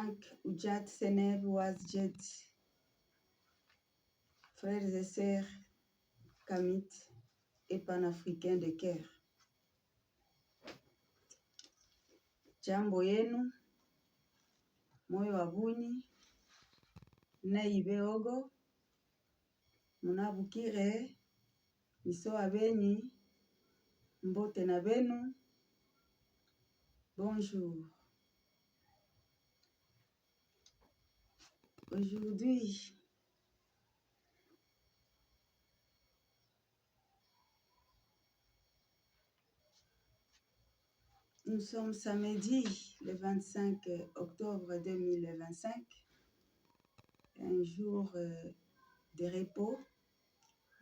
Ank, Oudjat, Seneb, Ouazjet, frères et sœurs kamites et panafricains de cœur. Jambo yenu, moyo wa bunyi, naibe ogo, munabukire, miso abenyi, mbote na benu, bonjour. Aujourd'hui, nous sommes samedi, le 25 octobre 2025, un jour de repos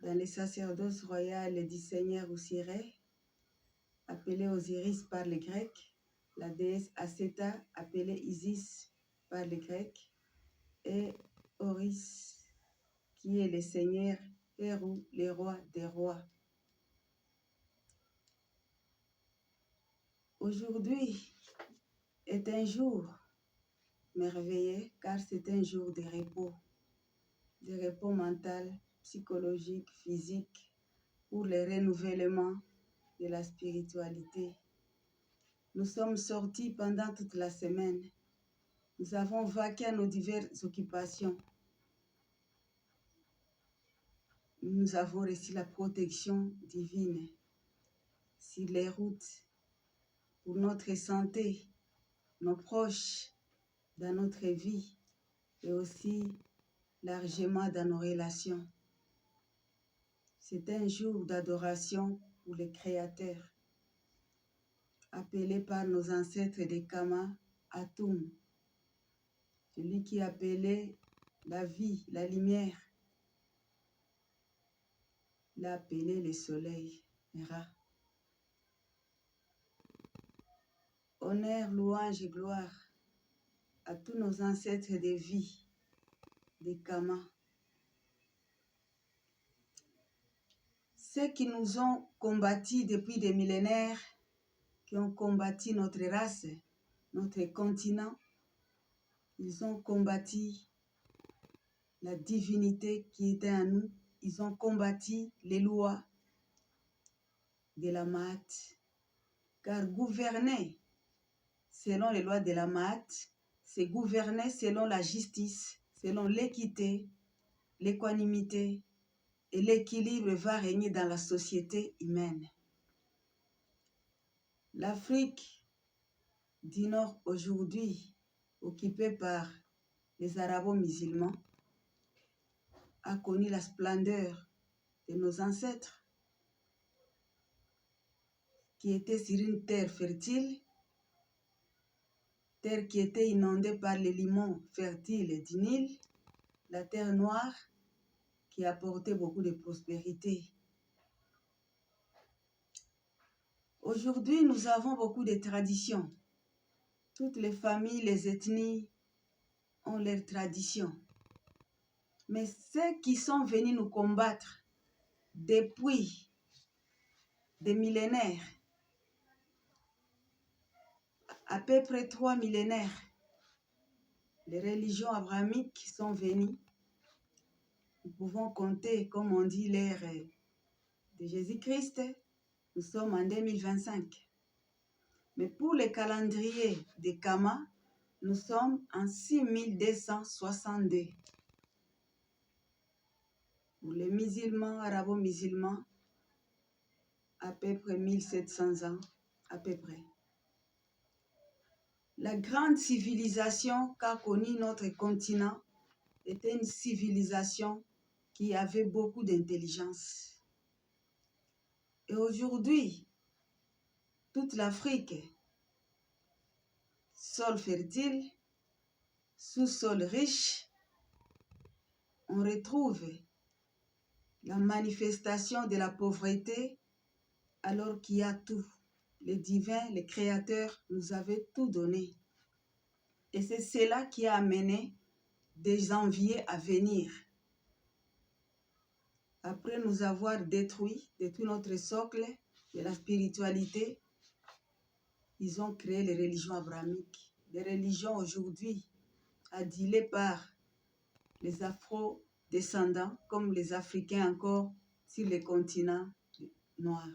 dans les sacerdoces royales du Seigneur Osiré, appelé Osiris par les Grecs, la déesse Acéta, appelée Isis par les Grecs, et Horus, qui est le Seigneur Hérou, le roi des rois. Aujourd'hui est un jour merveilleux car c'est un jour de repos mental, psychologique, physique, pour le renouvellement de la spiritualité. Nous sommes sortis pendant toute la semaine. Nous avons vaqué à nos diverses occupations. Nous avons reçu la protection divine sur les routes, pour notre santé, nos proches, dans notre vie et aussi largement dans nos relations. C'est un jour d'adoration pour le Créateur, appelé par nos ancêtres des Kama, Atum, celui qui appelait la vie, la lumière, l'a appelé le soleil, Ra. Honneur, louange et gloire à tous nos ancêtres de vie, des Kama. Ceux qui nous ont combattus depuis des millénaires, qui ont combattu notre race, notre continent, ils ont combattu la divinité qui était en nous. Ils ont combattu les lois de la Maat. Car gouverner selon les lois de la Maat, c'est gouverner selon la justice, selon l'équité, l'équanimité et l'équilibre va régner dans la société humaine. L'Afrique du Nord aujourd'hui, occupée par les arabo-musulmans, a connu la splendeur de nos ancêtres qui étaient sur une terre fertile, terre qui était inondée par les limons fertiles du Nil, la terre noire qui apportait beaucoup de prospérité. Aujourd'hui, nous avons beaucoup de traditions. Toutes les familles, les ethnies ont leurs traditions. Mais ceux qui sont venus nous combattre depuis des millénaires, à peu près 3 millénaires, les religions abrahamiques sont venues. Nous pouvons compter, comme on dit, l'ère de Jésus-Christ. Nous sommes en 2025. Mais pour le calendrier des Kama, nous sommes en 6262. Pour les musulmans, arabo-musulmans, à peu près 1700 ans, à peu près. La grande civilisation qu'a connue notre continent était une civilisation qui avait beaucoup d'intelligence. Et aujourd'hui, toute l'Afrique, sol fertile, sous-sol riche, on retrouve la manifestation de la pauvreté alors qu'il y a tout. Le divin, le créateur nous avait tout donné. Et c'est cela qui a amené des enviés à venir. Après nous avoir détruit notre socle de la spiritualité, ils ont créé les religions abrahamiques. Les religions aujourd'hui adulés par les Afro-descendants comme les Africains encore sur le continent noir.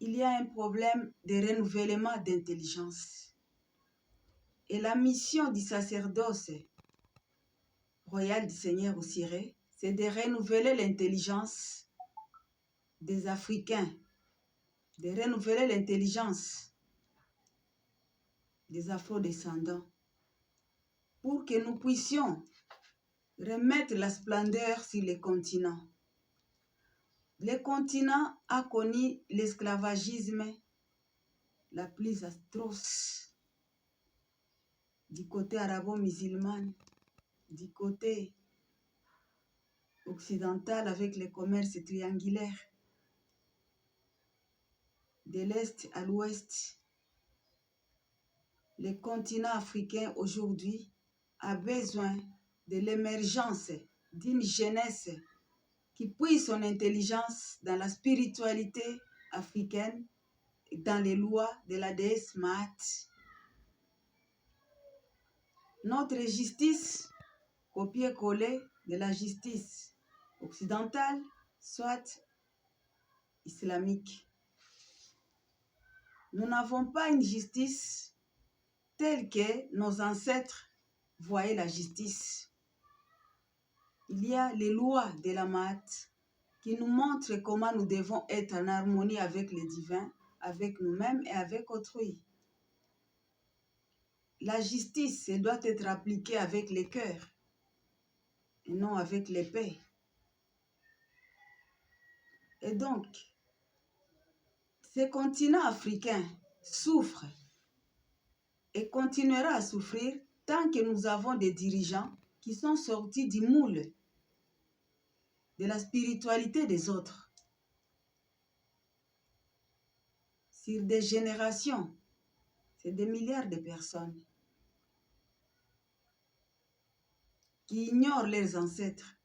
Il y a un problème de renouvellement d'intelligence. Et la mission du sacerdoce royal du Seigneur Osiré, c'est de renouveler l'intelligence des Africains, de renouveler l'intelligence des Afro-descendants pour que nous puissions remettre la splendeur sur les continents. Le continent a connu l'esclavagisme la plus atroce du côté arabo-musulman, du côté occidental avec le commerce triangulaire, de l'Est à l'Ouest. Le continent africain aujourd'hui a besoin de l'émergence d'une jeunesse qui puise son intelligence dans la spiritualité africaine, dans les lois de la déesse Maat. Notre justice, copier-coller de la justice occidentale, soit islamique. Nous n'avons pas une justice telle que nos ancêtres voyaient la justice. Il y a les lois de la Maat qui nous montrent comment nous devons être en harmonie avec le divin, avec nous-mêmes et avec autrui. La justice doit être appliquée avec le cœur et non avec l'épée. Et donc, ce continent africain souffre et continuera à souffrir tant que nous avons des dirigeants qui sont sortis du moule de la spiritualité des autres. Sur des générations, c'est des milliards de personnes qui ignorent leurs ancêtres,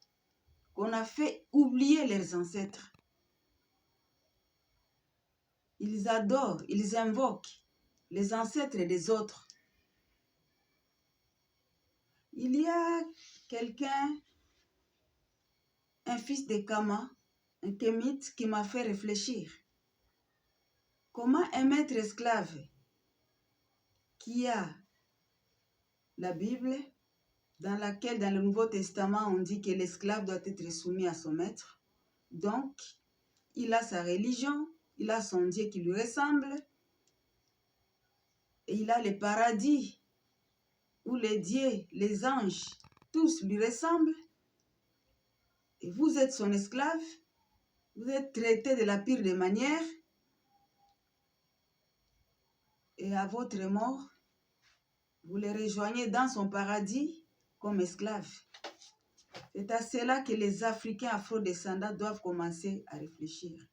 qu'on a fait oublier leurs ancêtres. Ils adorent, ils invoquent les ancêtres des autres. Il y a quelqu'un, un fils de Kama, un kémite, qui m'a fait réfléchir. Comment un maître esclave qui a la Bible, dans laquelle, dans le Nouveau Testament, on dit que l'esclave doit être soumis à son maître. Donc, il a sa religion, il a son Dieu qui lui ressemble, et il a le paradis, où les dieux, les anges, tous lui ressemblent. Et vous êtes son esclave, vous êtes traité de la pire des manières, et à votre mort, vous le rejoignez dans son paradis comme esclave. C'est à cela que les Africains afro-descendants doivent commencer à réfléchir.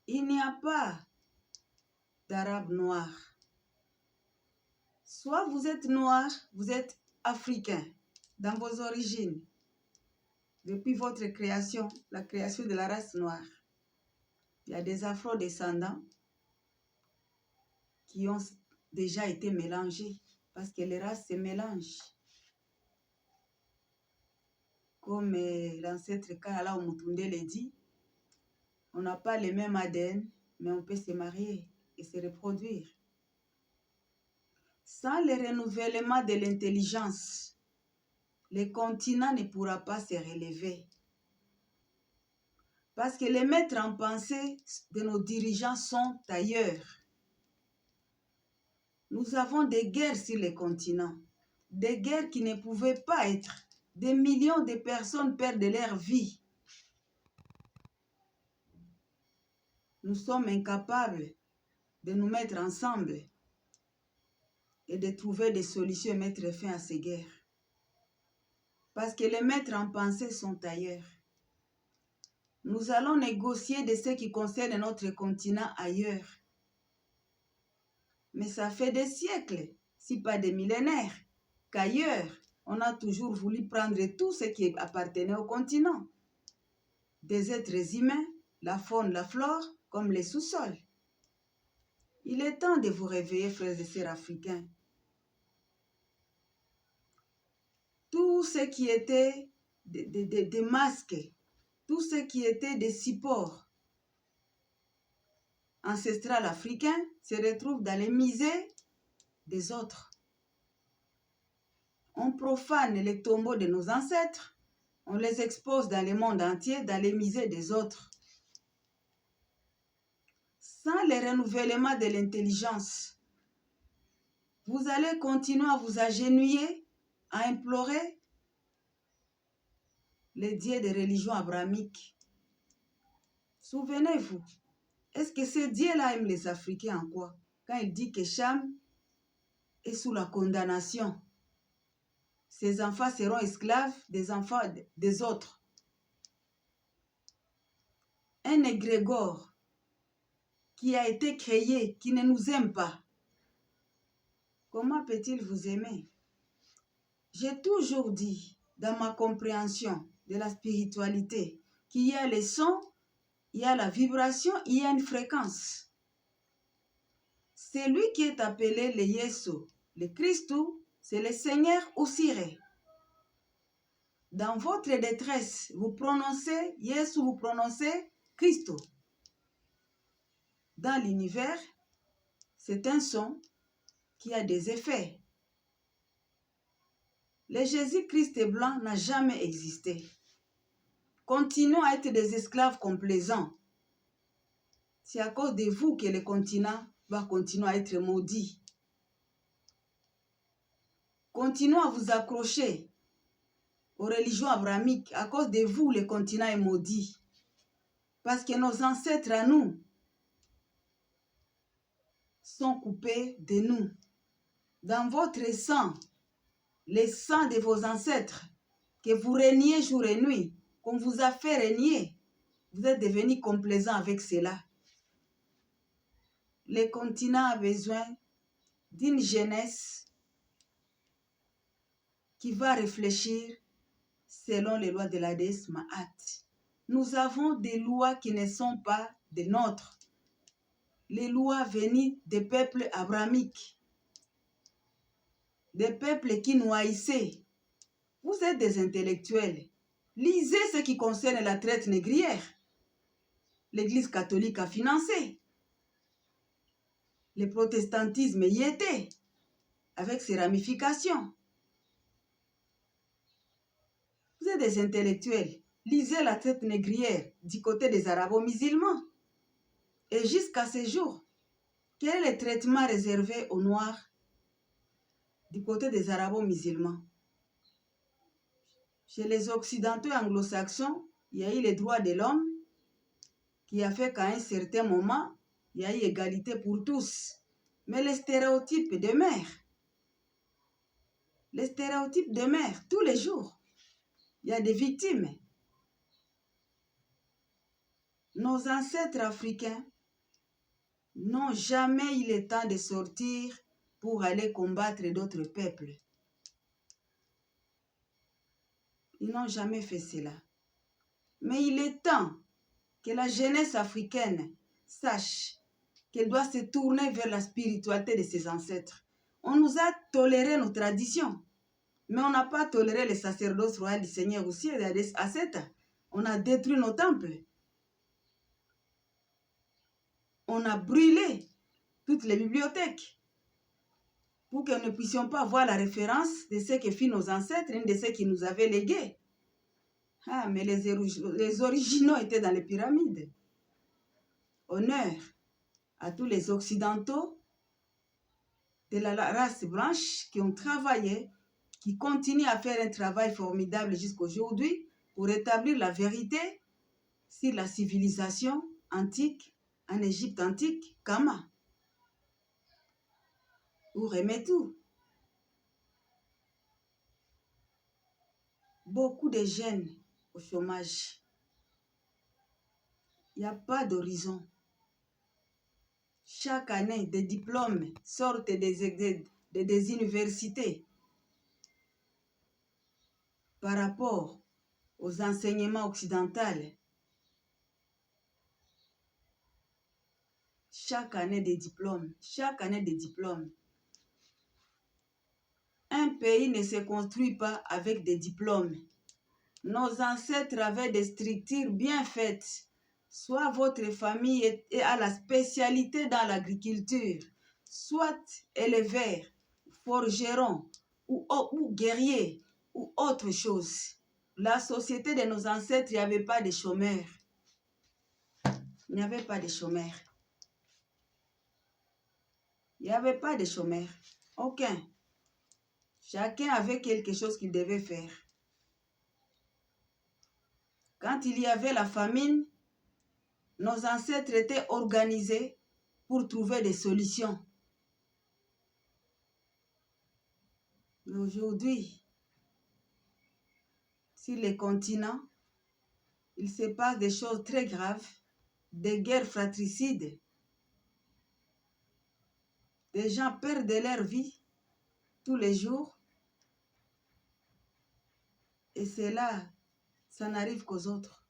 Il n'y a pas d'Arabes noirs. Soit vous êtes noir, vous êtes africain dans vos origines, depuis votre création, la création de la race noire. Il y a des afro-descendants qui ont déjà été mélangés parce que les races se mélangent. Comme l'ancêtre Kalala Omutunde le dit, on n'a pas les mêmes ADN, mais on peut se marier et se reproduire. Sans le renouvellement de l'intelligence, le continent ne pourra pas se relever. Parce que les maîtres en pensée de nos dirigeants sont ailleurs. Nous avons des guerres sur les continents, des guerres qui ne pouvaient pas être. Des millions de personnes perdent leur vie. Nous sommes incapables de nous mettre ensemble et de trouver des solutions et mettre fin à ces guerres. Parce que les maîtres en pensée sont ailleurs. Nous allons négocier de ce qui concerne notre continent ailleurs. Mais ça fait des siècles, si pas des millénaires, qu'ailleurs, on a toujours voulu prendre tout ce qui appartenait au continent. Des êtres humains, la faune, la flore, comme les sous-sols. Il est temps de vous réveiller, frères et sœurs africains. tout ce qui était des masques, tout ce qui était des supports ancestrales africains se retrouve dans les musées des autres. On profane les tombeaux de nos ancêtres, on les expose dans le monde entier, dans les musées des autres. Sans le renouvellement de l'intelligence, vous allez continuer à vous agenouiller, à implorer les dieux des religions abrahamiques. Souvenez-vous, est-ce que ce Dieu-là aime les Africains en quoi? Quand il dit que Cham est sous la condamnation, ses enfants seront esclaves des enfants des autres. Un égrégore qui a été créé, qui ne nous aime pas, comment peut-il vous aimer? J'ai toujours dit, dans ma compréhension de la spiritualité, qu'il y a les sons, il y a la vibration, il y a une fréquence. Celui qui est appelé le Yesu, le Christou, c'est le Seigneur Osiré. Dans votre détresse, vous prononcez Yesu, vous prononcez Christou. Dans l'univers, c'est un son qui a des effets. Le Jésus-Christ blanc n'a jamais existé. Continuons à être des esclaves complaisants. C'est à cause de vous que le continent va continuer à être maudit. Continuons à vous accrocher aux religions abrahamiques. À cause de vous, le continent est maudit. Parce que nos ancêtres à nous sont coupés de nous. Dans votre sang, le sang de vos ancêtres, que vous régniez jour et nuit, qu'on vous a fait régner, vous êtes devenus complaisants avec cela. Le continent a besoin d'une jeunesse qui va réfléchir selon les lois de la déesse Ma'at. Nous avons des lois qui ne sont pas des nôtres. Les lois venues des peuples abrahamiques, des peuples qui nous haïssaient. Vous êtes des intellectuels. Lisez ce qui concerne la traite négrière. L'Église catholique a financé. Le protestantisme y était, avec ses ramifications. Vous êtes des intellectuels. Lisez la traite négrière du côté des arabo-musulmans. Et jusqu'à ce jour, quel est le traitement réservé aux Noirs du côté des arabo-musulmans? Chez les occidentaux anglo-saxons, il y a eu les droits de l'homme qui a fait qu'à un certain moment, il y a eu égalité pour tous. Mais les stéréotypes demeurent. Les stéréotypes demeurent tous les jours. Il y a des victimes. Nos ancêtres africains n'ont jamais eu le temps de sortir pour aller combattre d'autres peuples. Ils n'ont jamais fait cela. Mais il est temps que la jeunesse africaine sache qu'elle doit se tourner vers la spiritualité de ses ancêtres. On nous a toléré nos traditions, mais on n'a pas toléré les sacerdoces royaux du Seigneur aussi, les ascètes. On a détruit nos temples. On a brûlé toutes les bibliothèques pour que nous ne puissions pas voir la référence de ce que fit nos ancêtres, de ce qu'ils nous avaient légué. Ah, mais les originaux étaient dans les pyramides. Honneur à tous les Occidentaux de la race blanche qui ont travaillé, qui continuent à faire un travail formidable jusqu'à aujourd'hui pour établir la vérité sur la civilisation antique, en Égypte antique, Kama. Ou Remetou. Beaucoup de jeunes au chômage. Il n'y a pas d'horizon. Chaque année, des diplômes sortent des universités par rapport aux enseignements occidentaux. Chaque année des diplômes. Chaque année des diplômes. Un pays ne se construit pas avec des diplômes. Nos ancêtres avaient des structures bien faites. Soit votre famille a la spécialité dans l'agriculture, soit éleveur, forgeron ou guerrier ou autre chose. La société de nos ancêtres, il n'y avait pas de chômeurs. Il n'y avait pas de chômeurs. Il n'y avait pas de chômeurs. Aucun. Chacun avait quelque chose qu'il devait faire. Quand il y avait la famine, nos ancêtres étaient organisés pour trouver des solutions. Mais aujourd'hui, sur les continents, il se passe des choses très graves, des guerres fratricides. Des gens perdent leur vie tous les jours. Et cela, ça n'arrive qu'aux autres.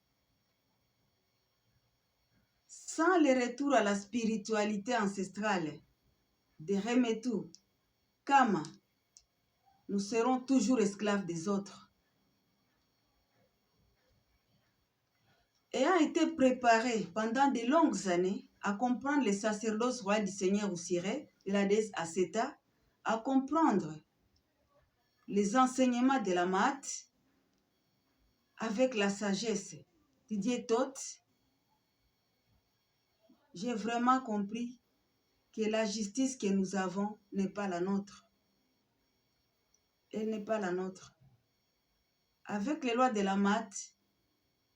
Sans le retour à la spiritualité ancestrale de Remetu, Kama, nous serons toujours esclaves des autres. Ayant été préparés pendant de longues années à comprendre les sacerdoces royales du Seigneur Osiré, de la déesse Aseta, à comprendre les enseignements de la Maat, avec la sagesse du Dieu Thoth, j'ai vraiment compris que la justice que nous avons n'est pas la nôtre. Elle n'est pas la nôtre. Avec les lois de la Maat,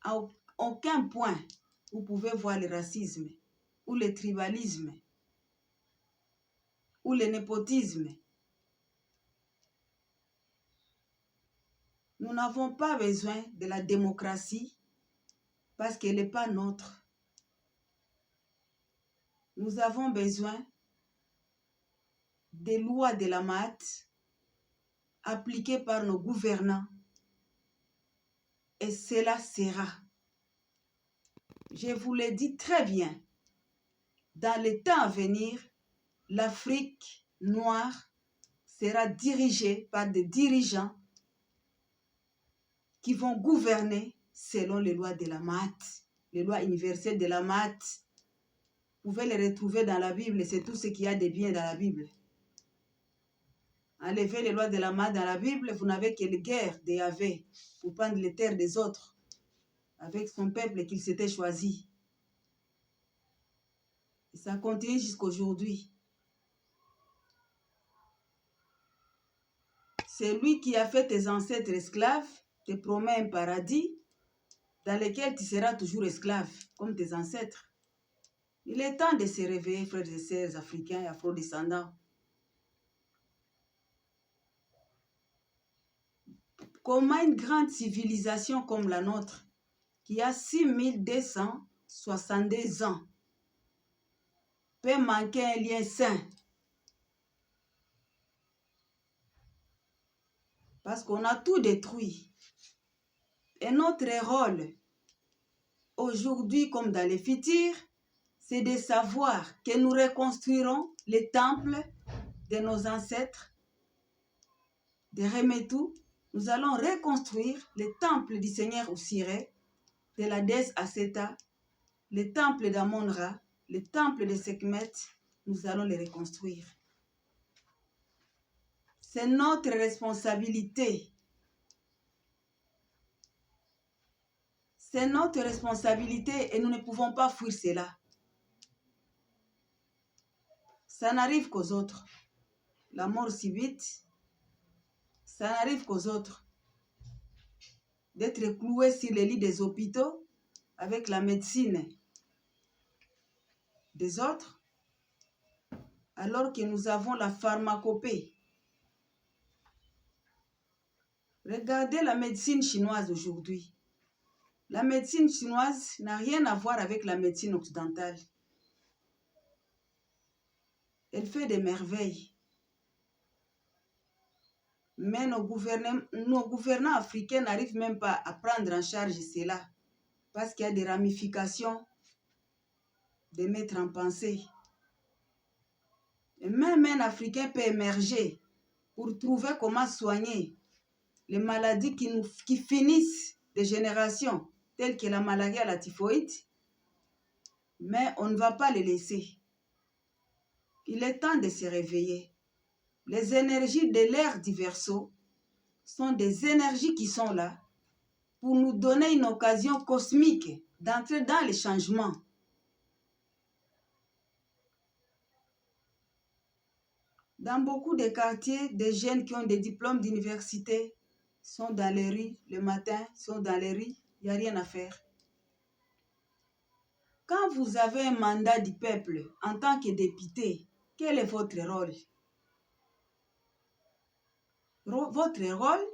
à aucun point vous pouvez voir le racisme ou le tribalisme ou le népotisme. Nous n'avons pas besoin de la démocratie parce qu'elle n'est pas nôtre. Nous avons besoin des lois de la Maat appliquées par nos gouvernants. Et cela sera. Je vous le dis très bien. Dans les temps à venir, l'Afrique noire sera dirigée par des dirigeants qui vont gouverner selon les lois de la Maat, les lois universelles de la Maat. Vous pouvez les retrouver dans la Bible, c'est tout ce qu'il y a de bien dans la Bible. Enlevez les lois de la Maat dans la Bible, vous n'avez que les guerres de Yahvé pour prendre les terres des autres avec son peuple qu'il s'était choisi. Et ça continue jusqu'aujourd'hui. C'est lui qui a fait tes ancêtres esclaves, te promet un paradis dans lequel tu seras toujours esclave, comme tes ancêtres. Il est temps de se réveiller, frères et sœurs africains et afro-descendants. Comment une grande civilisation comme la nôtre, qui a 6262 ans, peut manquer un lien sain? Parce qu'on a tout détruit. Et notre rôle, aujourd'hui comme dans les futurs, c'est de savoir que nous reconstruirons les temples de nos ancêtres, de Remetu. Nous allons reconstruire les temples du Seigneur Osiré, de la déesse Aseta, les temples d'Amon-Ra, les temples de Sekhmet. Nous allons les reconstruire. C'est notre responsabilité. C'est notre responsabilité et nous ne pouvons pas fuir cela. Ça n'arrive qu'aux autres. La mort subite, ça n'arrive qu'aux autres. D'être cloué sur les lits des hôpitaux avec la médecine des autres, alors que nous avons la pharmacopée. Regardez la médecine chinoise aujourd'hui. La médecine chinoise n'a rien à voir avec la médecine occidentale. Elle fait des merveilles. Mais nos gouvernants africains n'arrivent même pas à prendre en charge cela. Parce qu'il y a des ramifications de mettre en pensée. Et même un Africain peut émerger pour trouver comment soigner les maladies qui finissent des générations, telles que la maladie à la typhoïde, mais on ne va pas les laisser. Il est temps de se réveiller. Les énergies de l'ère du Verseau sont des énergies qui sont là pour nous donner une occasion cosmique d'entrer dans les changements. Dans beaucoup de quartiers, des jeunes qui ont des diplômes d'université sont dans les rues le matin, sont dans les rues, il n'y a rien à faire. Quand vous avez un mandat du peuple en tant que député, quel est votre rôle? Votre rôle,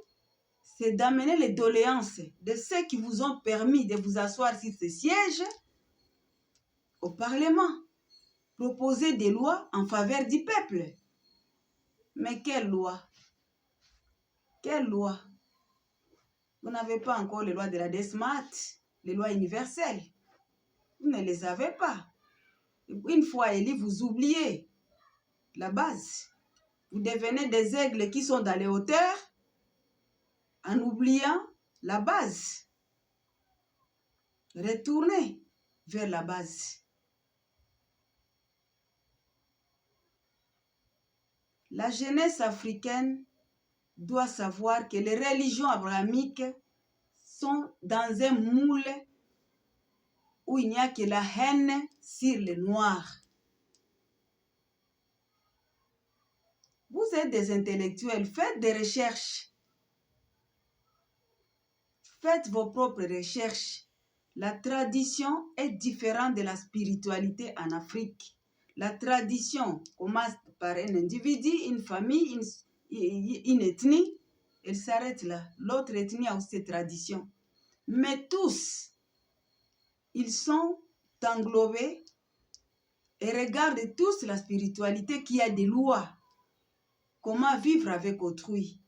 c'est d'amener les doléances de ceux qui vous ont permis de vous asseoir sur ces sièges au Parlement. Proposer des lois en faveur du peuple. Mais quelle loi? Quelle loi? Vous n'avez pas encore les lois de la DESMAT, les lois universelles. Vous ne les avez pas. Une fois élus, vous oubliez la base. Vous devenez des aigles qui sont dans les hauteurs en oubliant la base. Retournez vers la base. La jeunesse africaine doit savoir que les religions abrahamiques sont dans un moule où il n'y a que la haine sur les noirs. Vous êtes des intellectuels, faites des recherches. Faites vos propres recherches. La tradition est différente de la spiritualité en Afrique. La tradition commence par un individu, une famille, une ethnie. Elle s'arrête là. L'autre ethnie a aussi ses traditions. Mais tous, ils sont englobés et regardent tous la spiritualité qui a des lois. Comment vivre avec autrui.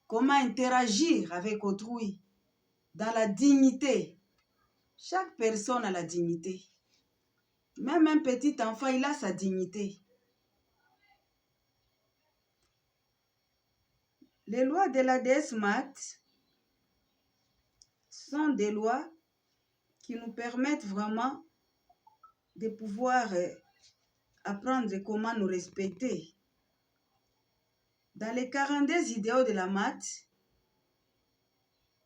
Comment interagir avec autrui. Dans la dignité. Chaque personne a la dignité. Même un petit enfant, il a sa dignité. Les lois de la DESMAT sont des lois qui nous permettent vraiment de pouvoir apprendre comment nous respecter. Dans les 42 idéaux de la mat,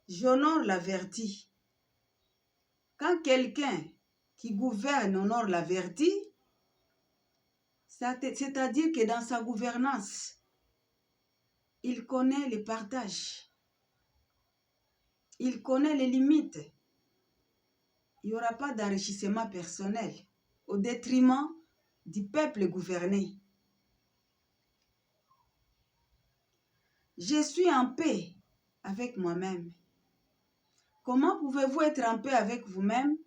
j'honore la vertu. Quand quelqu'un qui gouverne honore la vertu, c'est-à-dire que dans sa gouvernance, il connaît les partages. Il connaît les limites. Il n'y aura pas d'enrichissement personnel au détriment du peuple gouverné. Je suis en paix avec moi-même. Comment pouvez-vous être en paix avec vous-même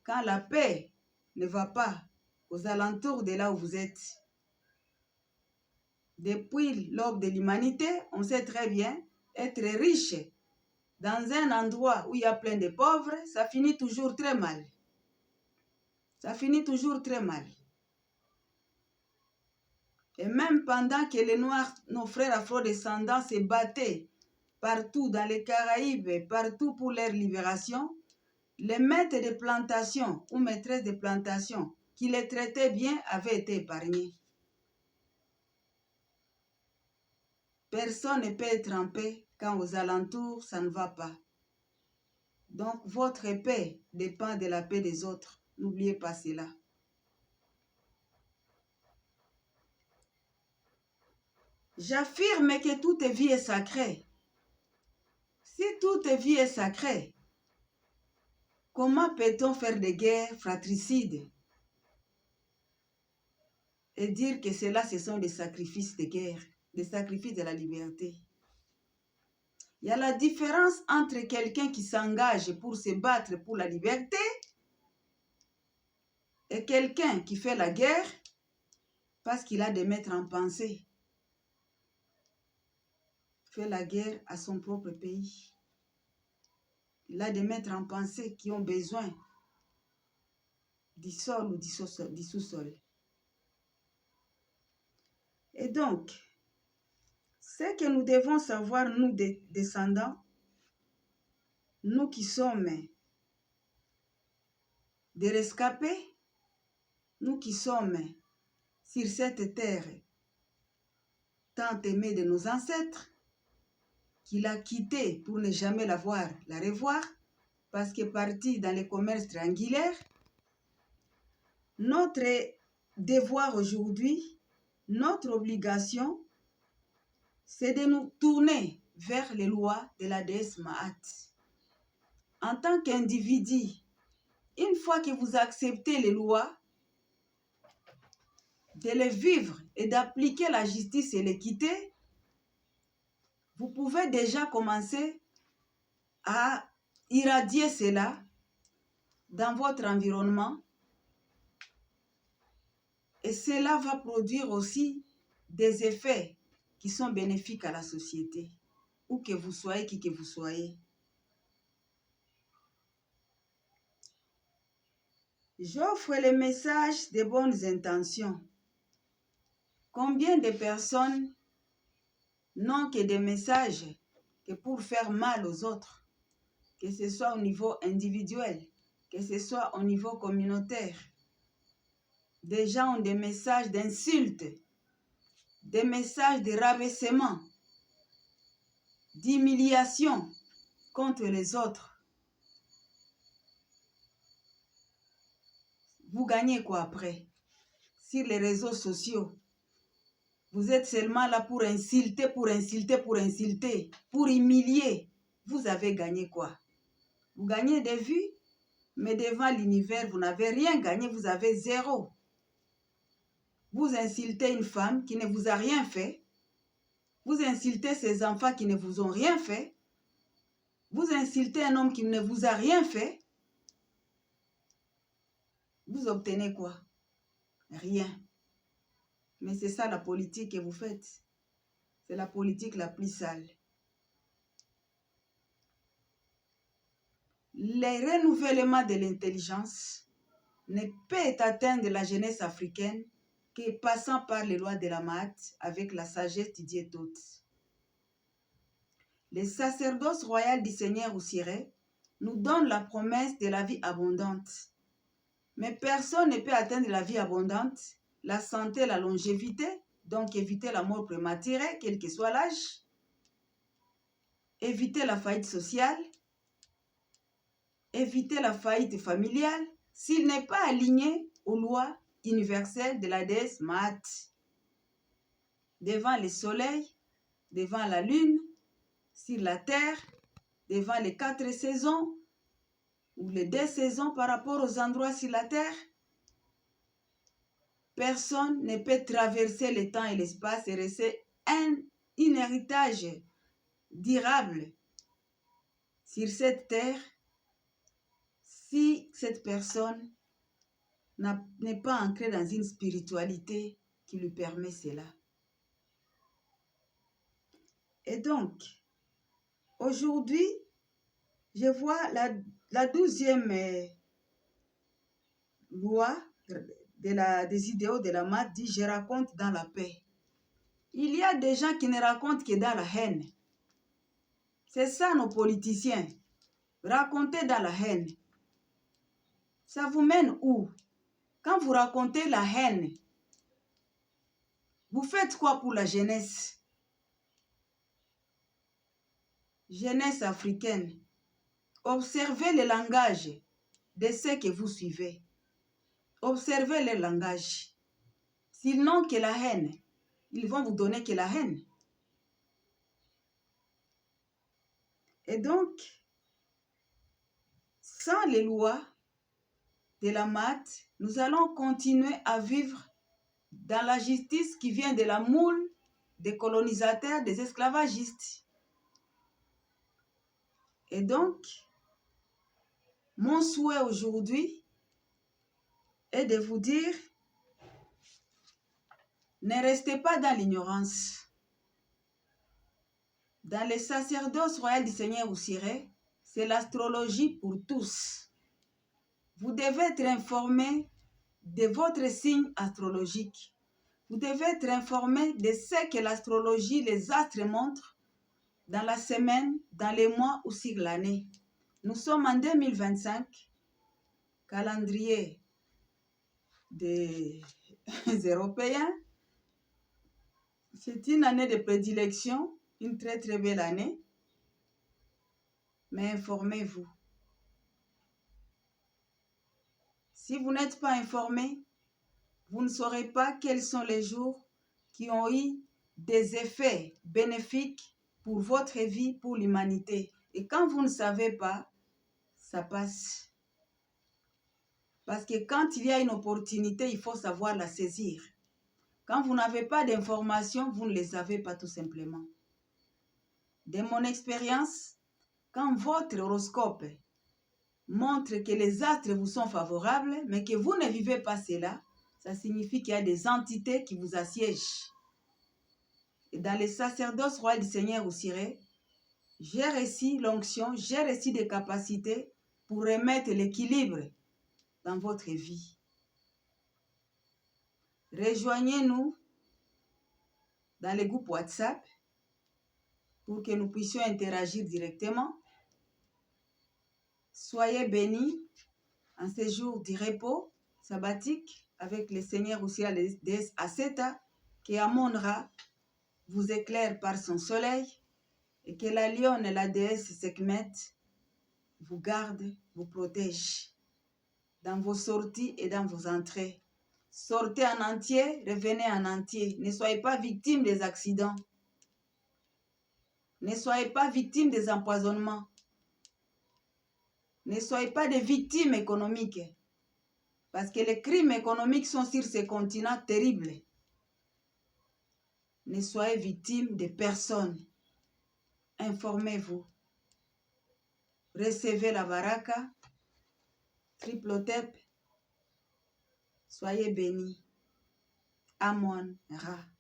quand la paix ne va pas aux alentours de là où vous êtes? Depuis l'aube de l'humanité, on sait très bien, être riche dans un endroit où il y a plein de pauvres, ça finit toujours très mal. Ça finit toujours très mal. Et même pendant que les Noirs, nos frères afro-descendants, se battaient partout dans les Caraïbes, partout pour leur libération, les maîtres de plantation ou maîtresses de plantation qui les traitaient bien avaient été épargnés. Personne ne peut être en paix quand aux alentours, ça ne va pas. Donc, votre paix dépend de la paix des autres. N'oubliez pas cela. J'affirme que toute vie est sacrée. Si toute vie est sacrée, comment peut-on faire des guerres fratricides et dire que cela, ce sont des sacrifices de guerre, des sacrifices de la liberté? Il y a la différence entre quelqu'un qui s'engage pour se battre pour la liberté et quelqu'un qui fait la guerre parce qu'il a des maîtres en pensée. Fait la guerre à son propre pays. Il a des maîtres en pensée qui ont besoin du sol ou du sous-sol. Et donc, Ce que nous devons savoir, nous descendants, nous qui sommes des rescapés, nous qui sommes sur cette terre tant aimée de nos ancêtres, qu'il a quittée pour ne jamais la revoir, parce qu'elle est partie dans les commerces triangulaires. Notre devoir aujourd'hui, notre obligation, c'est de nous tourner vers les lois de la déesse Maat. En tant qu'individu, une fois que vous acceptez les lois, de les vivre et d'appliquer la justice et l'équité, vous pouvez déjà commencer à irradier cela dans votre environnement et cela va produire aussi des effets qui sont bénéfiques à la société, où que vous soyez, qui que vous soyez. J'offre le message des bonnes intentions. Combien de personnes n'ont que des messages que pour faire mal aux autres, que ce soit au niveau individuel, que ce soit au niveau communautaire. Des gens ont des messages d'insultes, des messages de rabaissement, d'humiliation contre les autres. Vous gagnez quoi après? Sur les réseaux sociaux, vous êtes seulement là pour insulter, pour humilier. Vous avez gagné quoi? Vous gagnez des vues, mais devant l'univers, vous n'avez rien gagné, vous avez zéro. Vous insultez une femme qui ne vous a rien fait. Vous insultez ses enfants qui ne vous ont rien fait. Vous insultez un homme qui ne vous a rien fait. Vous obtenez quoi? Rien. Mais c'est ça la politique que vous faites. C'est la politique la plus sale. Le renouvellement de l'intelligence ne peut atteindre la jeunesse africaine que passant par les lois de la Maat avec la sagesse du Dieu Tot. Le sacerdoce royal du Seigneur Osiré nous donne la promesse de la vie abondante. Mais personne ne peut atteindre la vie abondante, la santé, la longévité, donc éviter la mort prématurée, quel que soit l'âge, éviter la faillite sociale, éviter la faillite familiale, s'il n'est pas aligné aux lois universelles de la déesse Maat. Devant le soleil, devant la lune, sur la terre, devant les 4 saisons, ou les 2 saisons par rapport aux endroits sur la terre, personne ne peut traverser le temps et l'espace et rester un héritage durable sur cette terre si cette personne n'est pas ancrée dans une spiritualité qui lui permet cela. Et donc, aujourd'hui, je vois la 12e loi des idéaux de la Maat dit « Je raconte dans la paix ». Il y a des gens qui ne racontent que dans la haine. C'est ça nos politiciens. Raconter dans la haine. Ça vous mène où? Quand vous racontez la haine, vous faites quoi pour la jeunesse? Jeunesse africaine. Observez le langage de ceux que vous suivez. Observez le langage. S'ils n'ont que la haine, ils vont vous donner que la haine. Et donc, sans les lois de la Maat, nous allons continuer à vivre dans la justice qui vient de la moule des colonisateurs, des esclavagistes. Et donc, mon souhait aujourd'hui est de vous dire, ne restez pas dans l'ignorance. Dans le sacerdoce royal du Seigneur Osiré, c'est l'astrologie pour tous. Vous devez être informé de votre signe astrologique. Vous devez être informé de ce que l'astrologie, les astres montrent dans la semaine, dans les mois ou sur l'année. Nous sommes en 2025, calendrier des Européens. C'est une année de prédilection, une très très belle année. Mais informez-vous. Si vous n'êtes pas informé, vous ne saurez pas quels sont les jours qui ont eu des effets bénéfiques pour votre vie, pour l'humanité. Et quand vous ne savez pas, ça passe. Parce que quand il y a une opportunité, il faut savoir la saisir. Quand vous n'avez pas d'informations, vous ne les avez pas tout simplement. De mon expérience, quand votre horoscope montre que les astres vous sont favorables, mais que vous ne vivez pas cela, ça signifie qu'il y a des entités qui vous assiègent. Et dans les sacerdoces royaux du Seigneur Osiré, j'ai reçu l'onction, j'ai reçu des capacités pour remettre l'équilibre dans votre vie. Rejoignez-nous dans les groupes WhatsApp pour que nous puissions interagir directement. Soyez bénis en ces jours du repos sabbatique avec le Seigneur aussi la déesse Aseta, qui Amon-Ra vous éclaire par son soleil et que la lionne et la déesse Sekhmet vous gardent, vous protègent dans vos sorties et dans vos entrées. Sortez en entier, revenez en entier. Ne soyez pas victime des accidents. Ne soyez pas victime des empoisonnements. Ne soyez pas des victimes économiques. Parce que les crimes économiques sont sur ces continents terribles. Ne soyez victime de personne. Informez-vous. Recevez la baraka. Triplotep. Soyez bénis. Amon-Ra.